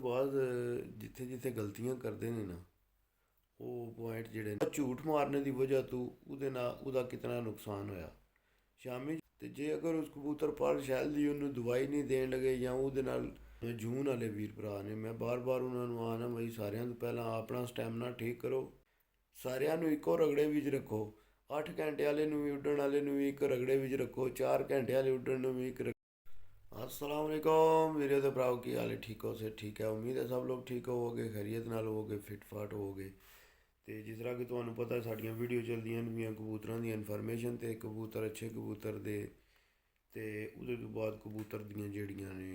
ਬਾਅਦ ਜਿੱਥੇ ਜਿੱਥੇ ਗਲਤੀਆਂ ਕਰਦੇ ਨੇ ਨਾ, ਉਹ ਪੁਆਇੰਟ ਜਿਹੜੇ ਨੇ, ਝੂਠ ਮਾਰਨੇ ਦੀ ਵਜ੍ਹਾ ਤੋਂ ਉਹਦੇ ਨਾਲ ਉਹਦਾ ਕਿਤਨਾ ਨੁਕਸਾਨ ਹੋਇਆ ਸ਼ਾਮੀ। ਤੇ ਜੇ ਅਗਰ ਉਸ ਕਬੂਤਰ ਪਰ ਸ਼ੈਲ ਦੀ ਉਹਨੂੰ ਦਵਾਈ ਨਹੀਂ ਦੇਣ ਲੱਗੇ ਜਾਂ ਉਹਦੇ ਨਾਲ ਜੂਨ ਵਾਲੇ ਵੀਰ ਭਰਾ ਨੇ, ਮੈਂ ਬਾਰ-ਬਾਰ ਉਹਨਾਂ ਨੂੰ ਆਣਾ ਬਈ ਸਾਰਿਆਂ ਤੋਂ ਪਹਿਲਾਂ ਆਪਣਾ ਸਟੈਮਨਾ ਠੀਕ ਕਰੋ, ਸਾਰਿਆਂ ਨੂੰ ਇੱਕੋ ਰਗੜੇ ਵਿੱਚ ਰੱਖੋ। 8 ਘੰਟੇ ਵਾਲੇ ਨੂੰ ਵੀ ਉੱਡਣ ਵਾਲੇ ਨੂੰ ਵੀ ਇੱਕ ਰਗੜੇ ਵਿੱਚ ਰੱਖੋ, 4 ਘੰਟੇ ਵਾਲੇ ਉੱਡਣ ਨੂੰ ਵੀ ਇੱਕ। अस्सलाम वालेकुम मेरे तो भराओ की हाल है, ठीक हो से ठीक है। उम्मीद है सब लोग ठीक होवोगे, खैरियत नाल होवोगे, फिट फाट होवोगे। तो जिस तरह कि तुहानू पता साड़ियाँ वीडियो चलदियां न कबूतरों की इन्फॉर्मेशन, तो कबूतर अच्छे कबूतर दे ते उहदे तो बाद कबूतर दियां जड़ियां ने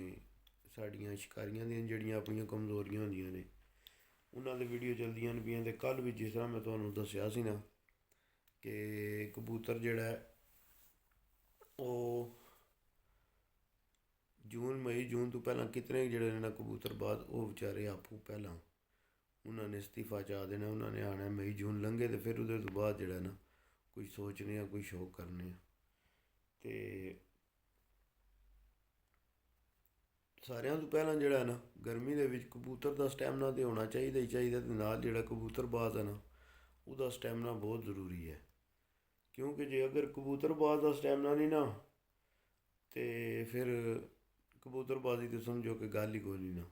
साड़ियाँ शिकारियां दियां जड़ियां अपनियां कमज़ोरियां होंदियां ने, उन्हां दे वीडियो चलदियां न। ते कल भी जिस तरह मैं तुहानू दस्सिया सी ना कि कबूतर जिहड़ा है ਉਹ जून मई जून तो पहला कितने जड़े ने कबूतरबाज वो बेचारे आपू पहला उन्होंने इस्तीफा चा देना, उन्होंने आना मई जून लंघे तो फिर उहदे तो बाद जड़ा ना कोई सोचने कोई शौक करने। तो सारियां तो पहला जड़ा ना गर्मी दे विच कबूतर का स्टैमिना तो होना चाहिए ही चाहिए, तो नाल जड़ा कबूतरबाज है ना उसका स्टैमिना बहुत जरूरी है। क्योंकि जे अगर कबूतरबाज का स्टैमिना नहीं ना तो फिर कबूतरबाजी तो समझो कि गल ही कोई नहीं ना।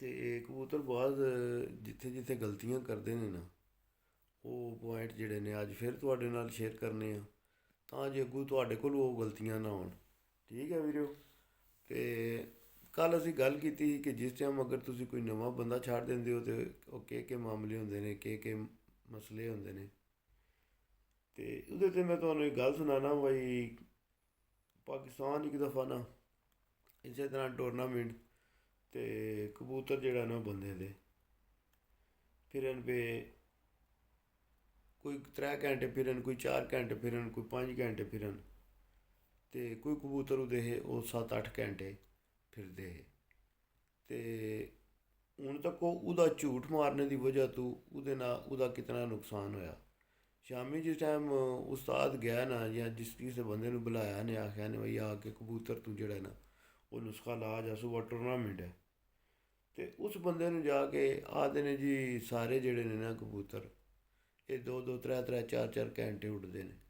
तो कबूतरबाज जिथे जिथे गलतियां करते हैं ना, वो पॉइंट जिहड़े ने अज फिर तुहाडे नाल शेयर करने आ, तां जे अग्गों तुहाडे कोल वो गलतियां ना होण। ठीक है वीरो। तो कल असीं गल कीती कि जिस टाइम अगर तुसीं कोई नवां बंदा छड्ड दिंदे हो तो केह् मामले होंदे ने, केह् मसले होंदे ने। तो उहदे ते मैं तुहानूं एक गल सुनाना भाई, पाकिस्तान एक दफ़ा ना इसे तरह टूरनामेंट ते कबूतर जेह्ड़ा ना बंदे दे फिरन पे कोई 3 घैंटे फिरन, कोई 4 घैंटे फिरन, कोई 5 घैंटे फिरन, ते कोई कबूतर उहदे हे ओह् 7-8 घैंटे फिरदे हे। ते हून तक ओह्दा झूठ मारने की वजह तो उहदे नाल ओह्दा कितना नुकसान होया। शामी जिस टाइम उस्ताद गया ना या जिस किसी बंदे ने बुलाया ने आख्या ने भाई आके कबूतर तू जड़ा ना वो नुस्खा ला जा, सुबह टूरनामेंट है। तो उस बंदे ने जाके आखते ने जी सारे जड़े ने ना कबूतर ये 2-2 3-3 4-4 घैंटे उड़ते हैं।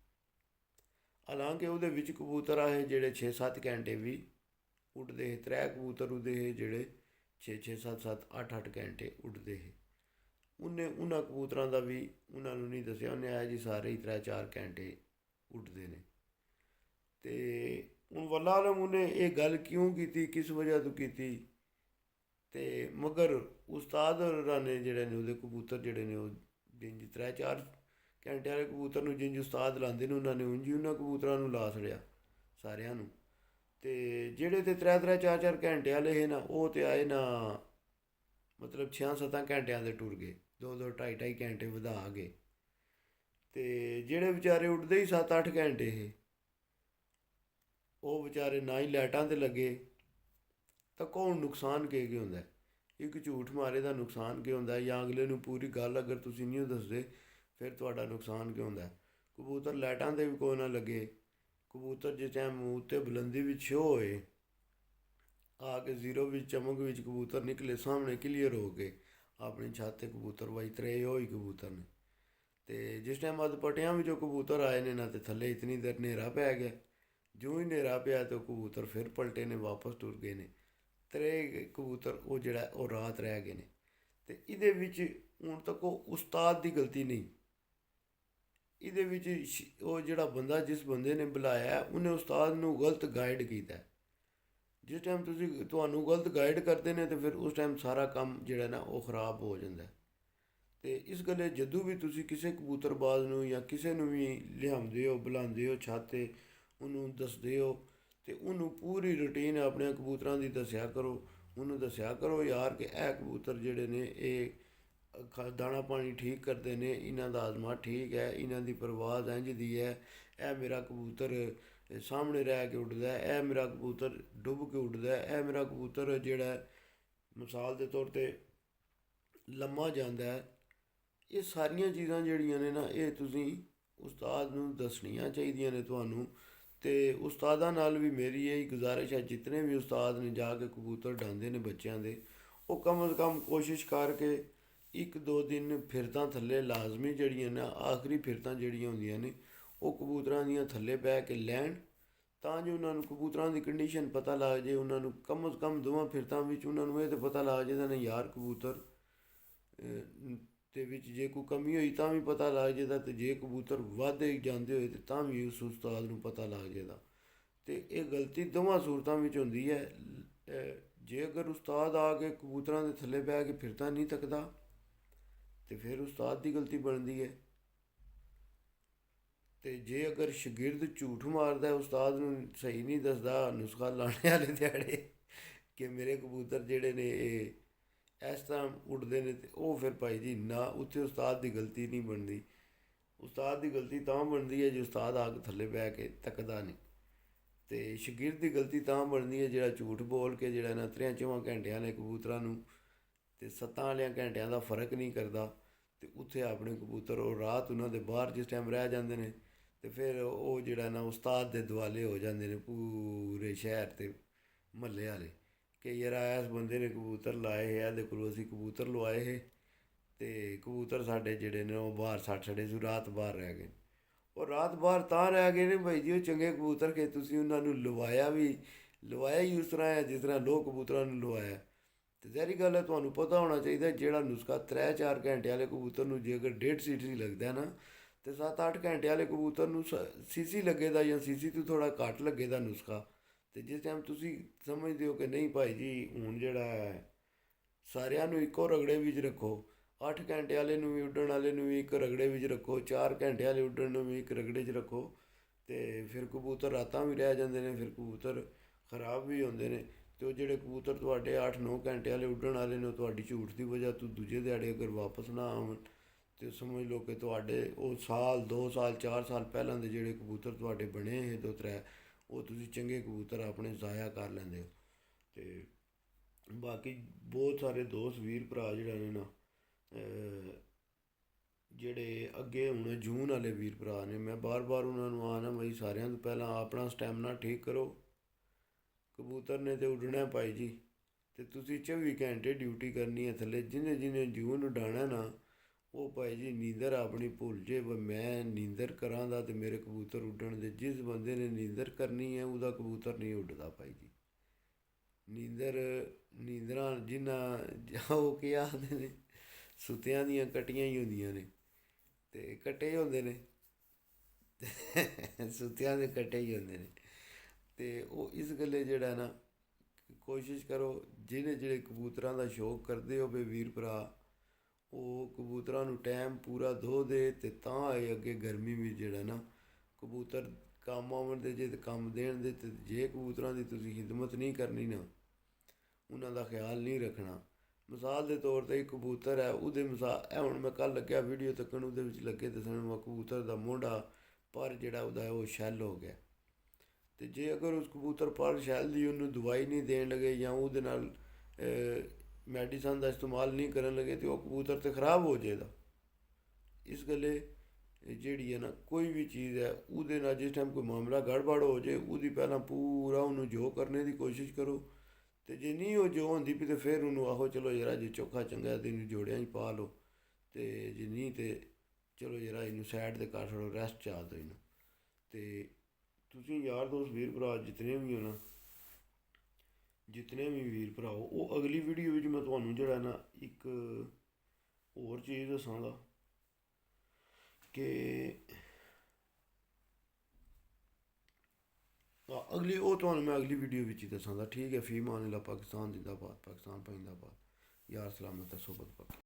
हालांकि वो कबूतर आए जेह्ड़े 6-7 घैंटे भी उड़ते हे, 3 कबूतर उड़ते हे जेह्ड़े 6-6 7-7 8-8 घैंटे उड़ते हे। उन्हें उन्होंने कबूतरों का भी उन्होंने नहीं दसिया, उन्हें आया जी सारे ही 3-4 घैंटे उड़ते हैं। तो हूँ वल्ला आलम उन्हें ये गल क्यों की, किस वजह तो की, तो मगर उस्ताद ने जोड़े ने वो कबूतर जोड़े ने जिंज 3-4 घैंटे वाले कबूतर में जिंज उस्ताद लाते हैं उन्होंने उंज ही उन्होंने कबूतरों ला छड़िया सारिया। तो जेह्ड़े ते 3-3 4-4 घैंटे वाले हे ना वो तो आए ना मतलब 6-7 घैंटियां दे टुर गए, 2-2 2.5 घैंटे वधा गए। तो जेह्ड़े बेचारे उड़दे ही 7-8 घैंटे हे वो बेचारे ना ही लाइटां ते लगे। तो कौन नुकसान केह् होंदा है, एक झूठ मारे का नुकसान केह् होंदा है, या अगले नूं पूरी गल अगर तुसीं नहीं दसदे फिर तुहाडा नुकसान केह् होंदा है। कबूतर लाइटां ते भी कोई ना लगे, कबूतर जिस टाइम उत्ते बुलंदी बिच शो होए आके जीरो बिच चमक बिच कबूतर निकले सामने क्लीयर हो गए अपनी छत ते कबूतर बाई त्रे होई कबूतर ने। तो जिस टाइम अद पटियां भी जो कबूतर आए ने ना तो थल्ले इतनी देर न्हेरा पै गया, जो ही न्हेरा पिया तो कबूतर फिर पलटे ने वापस टुर गए ने। 3 कबूतर वो जड़ा वो रात रह गए ने। तो इहदे विच हुण तक उस्ताद की गलती नहीं, इहदे विच वो जिहड़ा बंदा जिस बंदे ने बुलाया है उन्हें उस्ताद नूं गलत गाइड किया है। जिस टाइम तुहानूं गलत गाइड करते हैं तो फिर उस टाइम सारा काम जिहड़ा ना वो खराब हो जाता है। तो इस गल्ले जदों भी तुसीं किसी कबूतरबाज नूं या किसी नूं भी लिआंदे हो बुलांदे हो छत ते उन्होंने दसदे हो तो उन्होंने पूरी रूटीन अपने कबूतरों की दस्या करो। उन्होंने दस्या करो यार कि यह कबूतर जोड़े ने ये दाना पानी ठीक करते हैं, इन्हों का आजमा ठीक है, इन्हों की परवाज इंज दी है, यह मेरा कबूतर सामने रह के उड़ता है, यह मेरा कबूतर डुब के उड़ता है, यह मेरा कबूतर जोड़ा मिसाल के तौर पर लम्मा जाता है। ये सारिया चीज़ां जड़ियां ने ना ये तुसीं उस्ताद नूं दसनियां चाहिदियां ने तुहानूं, ਤੇ ਉਸਤਾਦਾਂ ਨਾਲ ਵੀ ਮੇਰੀ ਇਹ ਗੁਜ਼ਾਰਿਸ਼ ਹੈ, ਜਿਤਨੇ ਵੀ ਉਸਤਾਦ ਨੇ ਜਾ ਕੇ ਕਬੂਤਰ ਉਡਾਉਂਦੇ ਨੇ ਬੱਚਿਆਂ ਦੇ, ਉਹ ਕਮ ਅਜ਼ ਕਮ ਕੋਸ਼ਿਸ਼ ਕਰਕੇ ਇੱਕ ਦੋ ਦਿਨ ਫਿਰਤਾਂ ਥੱਲੇ ਲਾਜ਼ਮੀ ਜਿਹੜੀਆਂ ਨੇ, ਆਖਰੀ ਫਿਰਤਾਂ ਜਿਹੜੀਆਂ ਹੁੰਦੀਆਂ ਨੇ ਉਹ ਕਬੂਤਰਾਂ ਦੀਆਂ ਥੱਲੇ ਬਹਿ ਕੇ ਲੈਣ, ਤਾਂ ਜੋ ਉਹਨਾਂ ਨੂੰ ਕਬੂਤਰਾਂ ਦੀ ਕੰਡੀਸ਼ਨ ਪਤਾ ਲੱਗ ਜੇ। ਉਹਨਾਂ ਨੂੰ ਕਮ ਅਜ਼ ਕਮ ਦੋਵਾਂ ਫਿਰਤਾਂ ਵਿੱਚ ਉਹਨਾਂ ਨੂੰ ਇਹ ਤਾਂ ਪਤਾ ਲੱਗ ਜਾਂਦਾ ਨਾ ਯਾਰ ਕਬੂਤਰ ਦੇ ਵਿੱਚ ਜੇ ਕੋਈ ਕਮੀ ਹੋਈ ਤਾਂ ਵੀ ਪਤਾ ਲੱਗ ਜਾਂਦਾ, ਅਤੇ ਜੇ ਕਬੂਤਰ ਵੱਧਦੇ ਜਾਂਦੇ ਹੋਏ ਤਾਂ ਤਾਂ ਵੀ ਉਸ ਉਸਤਾਦ ਨੂੰ ਪਤਾ ਲੱਗ ਜਾਂਦਾ। ਅਤੇ ਇਹ ਗਲਤੀ ਦੋਵਾਂ ਸੂਰਤਾਂ ਵਿੱਚ ਹੁੰਦੀ ਹੈ। ਜੇ ਅਗਰ ਉਸਤਾਦ ਆ ਕੇ ਕਬੂਤਰਾਂ ਦੇ ਥੱਲੇ ਬਹਿ ਕੇ ਫਿਰਤਾਂ ਨਹੀਂ ਤੱਕਦਾ ਤੇ ਫਿਰ ਉਸਤਾਦ ਦੀ ਗਲਤੀ ਬਣਦੀ ਹੈ। ਅਤੇ ਜੇ ਅਗਰ ਸ਼ਾਗਿਰਦ ਝੂਠ ਮਾਰਦਾ, ਉਸਤਾਦ ਨੂੰ ਸਹੀ ਨਹੀਂ ਦੱਸਦਾ ਨੁਸਖਾ ਲਾਣੇ ਵਾਲੇ ਦਿਹਾੜੇ ਕਿ ਮੇਰੇ ਕਬੂਤਰ ਜਿਹੜੇ ਨੇ ਇਹ ਇਸ ਤਰ੍ਹਾਂ ਉੱਡਦੇ ਨੇ, ਅਤੇ ਉਹ ਫਿਰ ਭਾਈ ਜੀ ਨਾ, ਉੱਥੇ ਉਸਤਾਦ ਦੀ ਗਲਤੀ ਨਹੀਂ ਬਣਦੀ। ਉਸਤਾਦ ਦੀ ਗਲਤੀ ਤਾਂ ਬਣਦੀ ਹੈ ਜੇ ਉਸਤਾਦ ਆ ਕੇ ਥੱਲੇ ਬਹਿ ਕੇ ਤੱਕਦਾ ਨਹੀਂ, ਅਤੇ ਸ਼ਾਗਿਰਦ ਦੀ ਗਲਤੀ ਤਾਂ ਬਣਦੀ ਹੈ ਜਿਹੜਾ ਝੂਠ ਬੋਲ ਕੇ ਜਿਹੜਾ ਨਾ 3-4 ਘੰਟਿਆਂ ਨੇ ਕਬੂਤਰਾਂ ਨੂੰ ਅਤੇ 7 ਵਾਲਿਆਂ ਘੰਟਿਆਂ ਦਾ ਫਰਕ ਨਹੀਂ ਕਰਦਾ, ਅਤੇ ਉੱਥੇ ਆਪਣੇ ਕਬੂਤਰ ਉਹ ਰਾਤ ਉਹਨਾਂ ਦੇ ਬਾਹਰ ਜਿਸ ਟਾਈਮ ਰਹਿ ਜਾਂਦੇ ਨੇ, ਅਤੇ ਫਿਰ ਉਹ ਜਿਹੜਾ ਨਾ ਉਸਤਾਦ ਦੇ ਦੁਆਲੇ ਹੋ ਜਾਂਦੇ ਨੇ ਪੂਰੇ ਸ਼ਹਿਰ ਅਤੇ ਮਹੱਲੇ ਵਾਲੇ ਕਿ ਯਾਰ ਇਸ ਬੰਦੇ ਨੇ ਕਬੂਤਰ ਲਾਏ ਹੈ, ਇਹਦੇ ਕੋਲੋਂ ਅਸੀਂ ਕਬੂਤਰ ਲਵਾਏ ਹੈ ਅਤੇ ਕਬੂਤਰ ਸਾਡੇ ਜਿਹੜੇ ਨੇ ਉਹ ਬਾਹਰ ਛੱਡ ਛੱਡੇ ਸੀ, ਰਾਤ ਬਾਹਰ ਰਹਿ ਗਏ। ਉਹ ਰਾਤ ਬਾਹਰ ਤਾਂ ਰਹਿ ਗਏ ਨੇ ਭਾਈ ਜੀ ਉਹ ਚੰਗੇ ਕਬੂਤਰ ਕਿ ਤੁਸੀਂ ਉਹਨਾਂ ਨੂੰ ਲਵਾਇਆ ਹੀ ਉਸ ਤਰ੍ਹਾਂ ਹੈ ਜਿਸ ਤਰ੍ਹਾਂ ਲੋਕ ਕਬੂਤਰਾਂ ਨੂੰ ਲਵਾਇਆ। ਅਤੇ ਜ਼ਾਹਰੀ ਗੱਲ ਹੈ ਤੁਹਾਨੂੰ ਪਤਾ ਹੋਣਾ ਚਾਹੀਦਾ ਜਿਹੜਾ ਨੁਸਖਾ 3-4 ਘੰਟੇ ਵਾਲੇ ਕਬੂਤਰ ਨੂੰ ਜੇ ਅਗਰ 1.5 ਸੀਟੀ ਲੱਗਦਾ ਨਾ, ਅਤੇ 7-8 ਘੰਟੇ ਵਾਲੇ ਕਬੂਤਰ ਨੂੰ ਸੀਸੀ ਲੱਗੇ ਦਾ ਜਾਂ ਸੀਸੀ ਤੋਂ ਥੋੜ੍ਹਾ ਘੱਟ ਲੱਗੇ ਦਾ ਨੁਸਖਾ। ਅਤੇ ਜਿਸ ਟਾਈਮ ਤੁਸੀਂ ਸਮਝਦੇ ਹੋ ਕਿ ਨਹੀਂ ਭਾਈ ਜੀ ਹੁਣ ਜਿਹੜਾ ਹੈ ਸਾਰਿਆਂ ਨੂੰ ਇੱਕੋ ਰਗੜੇ ਵਿੱਚ ਰੱਖੋ, 8 ਘੰਟੇ ਵਾਲੇ ਨੂੰ ਵੀ ਉੱਡਣ ਵਾਲੇ ਨੂੰ ਵੀ ਇੱਕ ਰਗੜੇ ਵਿੱਚ ਰੱਖੋ, 4 ਘੰਟੇ ਵਾਲੇ ਉੱਡਣ ਨੂੰ ਵੀ ਇੱਕ ਰਗੜੇ 'ਚ ਰੱਖੋ, ਅਤੇ ਫਿਰ ਕਬੂਤਰ ਰਾਤਾਂ ਵੀ ਰਹਿ ਜਾਂਦੇ ਨੇ, ਫਿਰ ਕਬੂਤਰ ਖਰਾਬ ਵੀ ਹੁੰਦੇ ਨੇ। ਅਤੇ ਉਹ ਜਿਹੜੇ ਕਬੂਤਰ ਤੁਹਾਡੇ 8-9 ਘੰਟੇ ਵਾਲੇ ਉੱਡਣ ਵਾਲੇ ਨੇ, ਉਹ ਤੁਹਾਡੀ ਝੂਠ ਦੀ ਵਜ੍ਹਾ ਤੋਂ ਦੂਜੇ ਦਿਹਾੜੇ ਅਗਰ ਵਾਪਸ ਨਾ ਆਉਣ ਅਤੇ ਸਮਝ ਲਓ ਕਿ ਤੁਹਾਡੇ ਉਹ ਸਾਲ 2 ਸਾਲ 4 ਸਾਲ ਪਹਿਲਾਂ ਦੇ ਜਿਹੜੇ ਕਬੂਤਰ ਤੁਹਾਡੇ ਬਣੇ ਇਹ 2-3 ਉਹ ਤੁਸੀਂ ਚੰਗੇ ਕਬੂਤਰ ਆਪਣੇ ਜ਼ਾਇਆ ਕਰ ਲੈਂਦੇ ਹੋ। ਅਤੇ ਬਾਕੀ ਬਹੁਤ ਸਾਰੇ ਦੋਸਤ ਵੀਰ ਭਰਾ ਜਿਹੜੇ ਨੇ ਨਾ ਜਿਹੜੇ ਅੱਗੇ ਹੁਣ ਜੂਨ ਵਾਲੇ ਵੀਰ ਭਰਾ ਨੇ, ਮੈਂ ਬਾਰ-ਬਾਰ ਉਹਨਾਂ ਨੂੰ ਆਖਦਾ ਬਈ ਸਾਰਿਆਂ ਤੋਂ ਪਹਿਲਾਂ ਆਪਣਾ ਸਟੈਮਨਾ ਠੀਕ ਕਰੋ। ਕਬੂਤਰ ਨੇ ਤਾਂ ਉੱਡਣਾ ਭਾਈ ਜੀ, ਅਤੇ ਤੁਸੀਂ 24 ਘੰਟੇ ਡਿਊਟੀ ਕਰਨੀ ਹੈ ਥੱਲੇ। ਜਿਹਨੇ ਜੂਨ ਉਡਾਉਣਾ ਨਾ ਉਹ ਭਾਈ ਜੀ ਨੀਂਦਰ ਆਪਣੀ ਭੁੱਲ ਜੇ, ਮੈਂ ਨੀਂਦਰ ਕਰਾਂਗਾ ਅਤੇ ਮੇਰੇ ਕਬੂਤਰ ਉੱਡਣ ਦੇ। ਜਿਸ ਬੰਦੇ ਨੇ ਨੀਂਦਰ ਕਰਨੀ ਹੈ ਉਹਦਾ ਕਬੂਤਰ ਨਹੀਂ ਉੱਡਦਾ ਭਾਈ ਜੀ। ਨੀਂਦਰਾਂ ਜਿਨ੍ਹਾਂ ਉਹ ਕੀ ਆਖਦੇ ਨੇ ਸੁੱਤਿਆਂ ਦੀਆਂ ਕੱਟੀਆਂ ਹੀ ਹੁੰਦੀਆਂ ਨੇ, ਅਤੇ ਕੱਟੇ ਹੁੰਦੇ ਨੇ ਸੁੱਤਿਆਂ ਦੇ ਕੱਟੇ ਹੀ ਹੁੰਦੇ ਨੇ। ਅਤੇ ਉਹ ਇਸ ਗੱਲੇ ਜਿਹੜਾ ਨਾ ਕੋਸ਼ਿਸ਼ ਕਰੋ ਜਿਹੜੇ ਕਬੂਤਰਾਂ ਦਾ ਸ਼ੌਕ ਕਰਦੇ ਹੋ ਵੀ ਵੀਰ ਭਰਾ, ਉਹ ਕਬੂਤਰਾਂ ਨੂੰ ਟਾਈਮ ਪੂਰਾ ਦੋ ਦੇ ਅਤੇ ਤਾਂ ਆਏ ਅੱਗੇ ਗਰਮੀ ਵਿੱਚ ਜਿਹੜਾ ਨਾ ਕਬੂਤਰ ਕੰਮ ਆਉਣ ਦੇ ਜੇ ਕੰਮ ਦੇਣ ਦੇ। ਅਤੇ ਜੇ ਕਬੂਤਰਾਂ ਦੀ ਤੁਸੀਂ ਖਿਦਮਤ ਨਹੀਂ ਕਰਨੀ ਨਾ, ਉਹਨਾਂ ਦਾ ਖਿਆਲ ਨਹੀਂ ਰੱਖਣਾ। ਮਿਸਾਲ ਦੇ ਤੌਰ 'ਤੇ ਇੱਕ ਕਬੂਤਰ ਹੈ, ਉਹਦੇ ਇਹ ਹੁਣ ਮੈਂ ਕੱਲ੍ਹ ਲੱਗਿਆ ਵੀਡੀਓ ਤੱਕਣ, ਉਹਦੇ ਵਿੱਚ ਲੱਗੇ ਦੱਸਣ ਕਬੂਤਰ ਦਾ ਮੋਢਾ ਪਰ ਜਿਹੜਾ ਉਹਦਾ ਉਹ ਸ਼ੈੱਲ ਹੋ ਗਿਆ। ਅਤੇ ਜੇ ਅਗਰ ਉਸ ਕਬੂਤਰ ਪਰ ਸ਼ੈੱਲ ਦੀ ਉਹਨੂੰ ਦਵਾਈ ਨਹੀਂ ਦੇਣ ਲੱਗੇ ਜਾਂ ਉਹਦੇ ਨਾਲ ਮੈਡੀਸਨ ਦਾ ਇਸਤੇਮਾਲ ਨਹੀਂ ਕਰਨ ਲੱਗੇ ਅਤੇ ਉਹ ਕਬੂਤਰ ਤਾਂ ਖਰਾਬ ਹੋ ਜਾਏਗਾ। ਇਸ ਗੱਲੇ ਜਿਹੜੀ ਹੈ ਨਾ ਕੋਈ ਵੀ ਚੀਜ਼ ਹੈ ਉਹਦੇ ਨਾਲ ਜਿਸ ਟਾਈਮ ਕੋਈ ਮਾਮਲਾ ਗੜਬੜ ਹੋ ਜਾਏ ਉਹਦੀ ਪਹਿਲਾਂ ਪੂਰਾ ਉਹਨੂੰ ਜੋ ਕਰਨੇ ਦੀ ਕੋਸ਼ਿਸ਼ ਕਰੋ, ਅਤੇ ਜੇ ਨਹੀਂ ਉਹ ਜੋ ਹੁੰਦੀ ਵੀ ਤਾਂ ਫਿਰ ਉਹਨੂੰ ਆਹੋ ਚਲੋ ਯਾਰ ਜੇ ਚੋਖਾ ਚੰਗਾ ਤੇ ਇਹਨੂੰ ਜੋੜਿਆਂ 'ਚ ਪਾ ਲਓ, ਅਤੇ ਜੇ ਨਹੀਂ ਤਾਂ ਚਲੋ ਯਾਰ ਇਹਨੂੰ ਸਾਈਡ 'ਤੇ ਕਰ ਛੱਡੋ, ਰੈਸਟ 'ਚ ਆ ਦਿਓ ਇਹਨੂੰ। ਅਤੇ ਤੁਸੀਂ ਯਾਰ ਦੋਸਤ ਵੀਰ ਭਰਾ ਜਿਤਨੇ ਵੀ ਹੋ ਨਾ, ਜਿਤਨੇ ਵੀ ਵੀਰ ਭਰਾ ਹੋ, ਉਹ ਅਗਲੀ ਵੀਡੀਓ ਵਿੱਚ ਮੈਂ ਤੁਹਾਨੂੰ ਜਿਹੜਾ ਨਾ ਇੱਕ ਹੋਰ ਚੀਜ਼ ਦੱਸਾਂਗਾ ਕਿ ਤੁਹਾਨੂੰ ਮੈਂ ਅਗਲੀ ਵੀਡੀਓ ਵਿੱਚ ਹੀ ਦੱਸਾਂਗਾ। ਠੀਕ ਹੈ, ਫੀ ਮਾਨ ਅੱਲਾਹ, ਪਾਕਿਸਤਾਨ ਜ਼ਿੰਦਾਬਾਦ, ਪਾਕਿਸਤਾਨ ਜਿੰਦਾਬਾਦ, ਯਾਰ ਸਲਾਮਤ ਹੈ, ਸੋਬਤ ਪੱਕੀ।